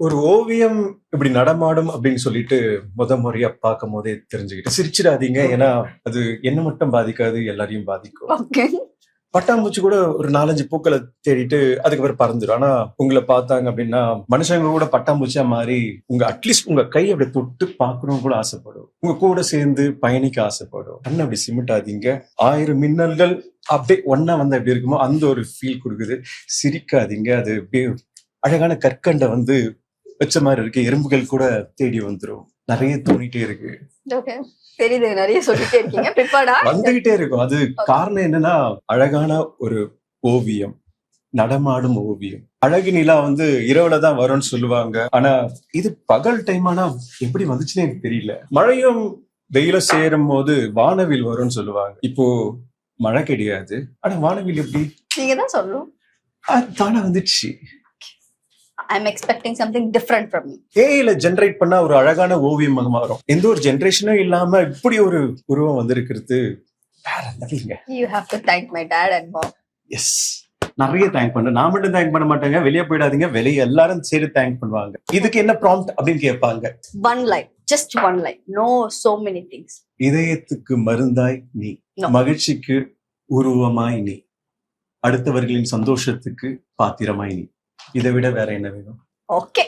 ஒரு ஓவியம் இப்படி நடமாடும் அப்படின்னு சொல்லிட்டு முறையா பார்க்கும் போதே தெரிஞ்சுக்கிட்டு சிரிச்சிடாதீங்க. ஏன்னா அது என்ன மட்டும் பாதிக்காது, எல்லாரையும் பாதிக்கும். ஓகே. பட்டாம்பூச்சி கூட ஒரு 4-5 பூக்களை தேடிட்டு அதுக்கப்புறம் பறந்துடும். ஆனா உங்களை பார்த்தாங்க அப்படின்னா மனுஷங்க கூட பட்டாம்பூச்சியா மாறி அட்லீஸ்ட் உங்க கை அப்படி தொட்டு பார்க்கணும் கூட ஆசைப்படும். உங்க கூட சேர்ந்து பயணிக்க ஆசைப்படும். கண்ணை அப்படி சிமிட்டாதீங்க. 1000 மின்னல்கள் அப்படியே ஒன்னா வந்து எப்படி இருக்குமோ அந்த ஒரு ஃபீல் கொடுக்குது. சிரிக்காதீங்க. அது அப்படியே அழகான கற்கண்டை வச்ச மாதிரி இருக்கு. எறும்புகள் கூட தேடி வந்துரும். நிறைய தோணிட்டே இருக்கு. ஓகே. தெரியுது, நிறைய சொல்லிட்டே இருக்கீங்க. ப்ரிப்பேர்டா வந்துகிட்டே இருக்கும். அது காரணம் என்னன்னா அழகான ஒரு ஓவியம், நடமாடும் ஓவியம். அழகு நிலா இரவுல தான் வரும்னு சொல்லுவாங்க. ஆனா இது பகல் டைம். ஆனா எப்படி வந்துச்சுன்னு எனக்கு தெரியல. மழையும் வெயில சேரும் போது வானவில் வரும்னு சொல்லுவாங்க. இப்போ மழை கிடையாது. ஆனா வானவில் எப்படி? நீங்க தான் சொல்லணும். தானே வந்துச்சு. I'm expecting something different from you. ஏஐல ஜெனரேட் பண்ணா ஒரு அழகான ஓவியம் மாறும். எந்த ஒரு ஜெனரேஷனும் இல்லாம இப்படி ஒரு உருவம் வந்திருக்கிறது வேற லெவலுங்க. You have to thank my dad and mom. Yes, நிறைய தேங்க் பண்ண. நான் மட்டும் தேங்க் பண்ண மாட்டேங்க. வெளியே போயிடாதீங்க. வெளியே எல்லாரும் சேர்த்து தேங்க் பண்ணுவாங்க. இதுக்கு என்ன ப்ராம்ப்ட் அப்படின்னு கேட்பாங்க. One line, just one line. No, so many things. இதயத்துக்கு மருந்தாய் நீ, மகிழ்ச்சிக்கு உருவமாய் நீ, அடுத்தவர்களின் சந்தோஷத்துக்கு பாத்திரமாய் நீ. இதை விட வேற என்ன வேணும்? Okay.